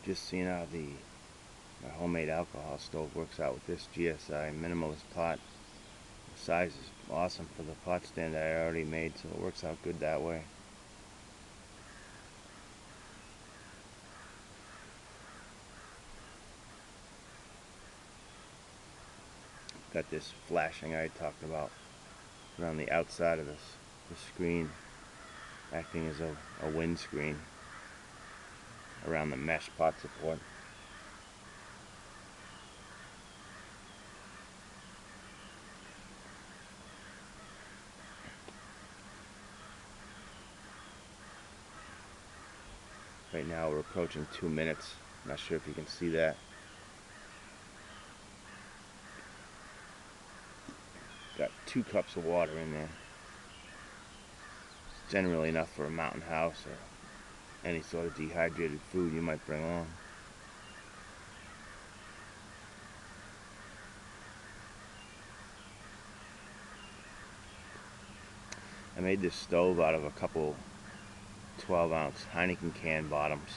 Just seeing how my homemade alcohol stove works out with this GSI minimalist pot. The size is awesome for the pot stand that I already made, so it works out good that way. Got this flashing I talked about around the outside of the screen, acting as a windscreen around the mesh pot support. Right now we're approaching 2 minutes. Not sure if you can see that. Got 2 cups of water in there. Generally enough for a mountain house or any sort of dehydrated food you might bring on. I made this stove out of a couple 12-ounce Heineken can bottoms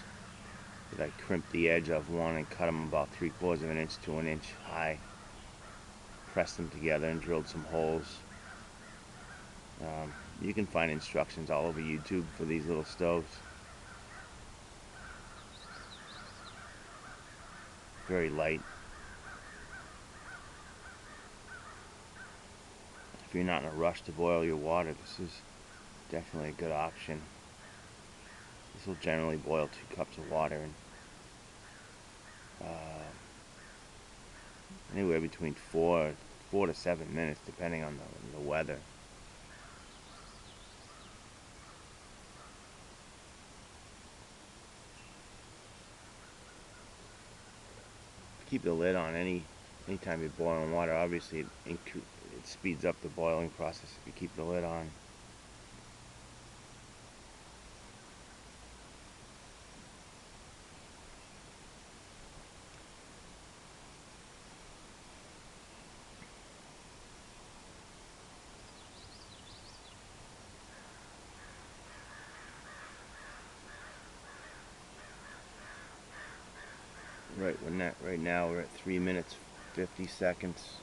that I crimped the edge of one and cut them about 3/4 of an inch to an inch high. Pressed them together and drilled some holes. You can find instructions all over YouTube for these little stoves. Very light. If you're not in a rush to boil your water, this is definitely a good option. This will generally boil 2 cups of water in anywhere between 4 to 7 minutes, depending on the weather. Keep the lid on anytime you're boiling water. Obviously, it speeds up the boiling process if you keep the lid on. Right now we're at 3 minutes 50 seconds.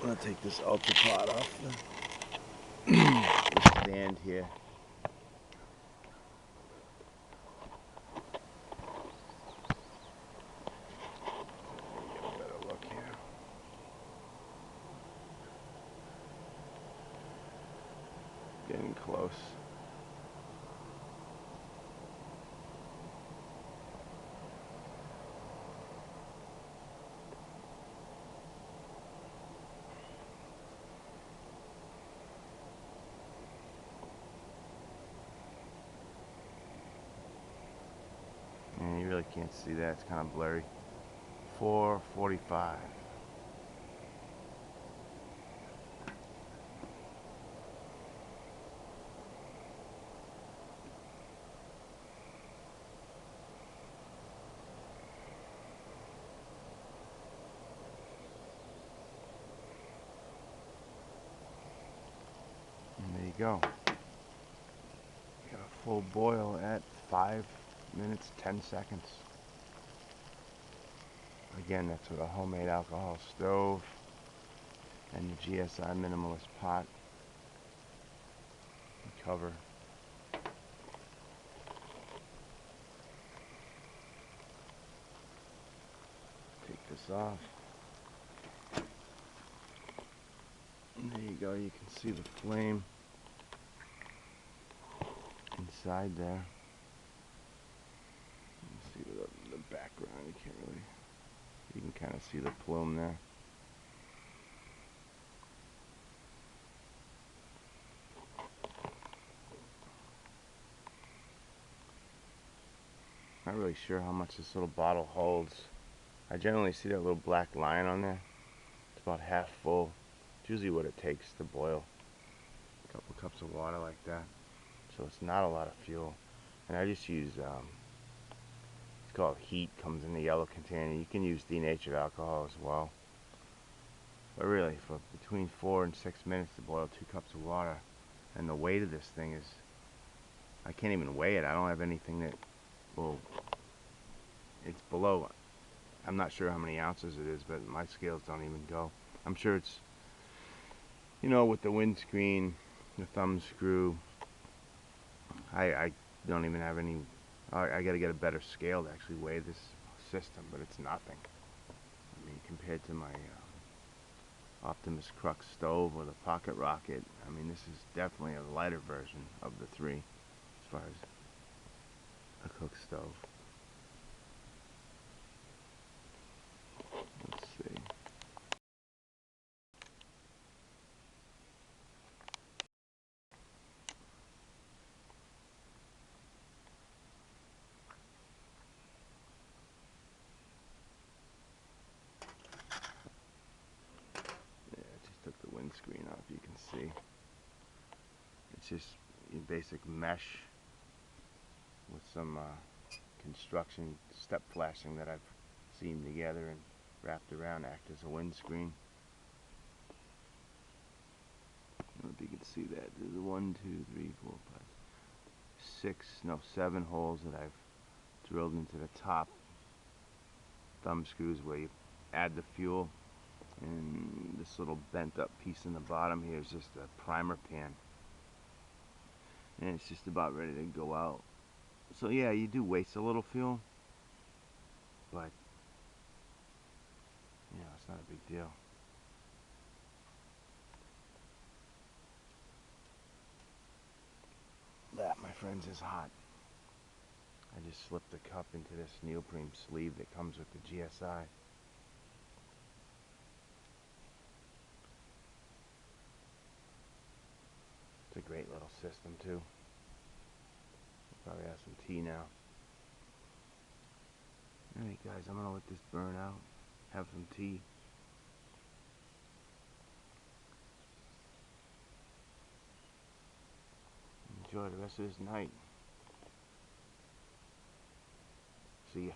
I'm gonna take this ultra pot off the stand here. Get a better look here. Getting close. And you really can't see that, it's kind of blurry. 4:45. And there you go. Got a full boil at 5 minutes 10 seconds. Again, that's with a homemade alcohol stove and the GSI minimalist pot and cover. Take this off. And there you go, you can see the flame inside there. You can see the background, you can't really, you can kind of see the plume there. Not really sure how much this little bottle holds. I generally see that little black line on there. It's about half full. It's usually what it takes to boil a couple cups of water like that. So it's not a lot of fuel. And I just use It's called heat, comes in the yellow container. You can use denatured alcohol as well. But really, for between 4 and 6 minutes to boil 2 cups of water. And the weight of this thing is, I can't even weigh it. I don't have anything that will, it's below, I'm not sure how many ounces it is, but my scales don't even go. I'm sure it's, you know, with the windscreen, the thumb screw, I don't even have any, I gotta get a better scale to actually weigh this system, but it's nothing. I mean, compared to my Optimus Crux stove or the Pocket Rocket, I mean, this is definitely a lighter version of the three as far as a cook stove. Let's see. Yeah, I just took the windscreen off, you can see. It's just basic mesh with some construction step flashing that I've seamed together and wrapped around, act as a windscreen. I don't know if you can see that. There's 1, 2, 3, 4, 5, 6, no, 7 holes that I've drilled into the top thumb screws where you add the fuel, and this little bent up piece in the bottom here is just a primer pan, and it's just about ready to go out. So yeah, you do waste a little fuel, but you know, it's not a big deal. That, my friends, is hot. I just slipped the cup into this neoprene sleeve that comes with the GSI. It's a great little system too. Probably have some tea now. Alright guys, I'm gonna let this burn out. Have some tea. Enjoy the rest of this night. See ya.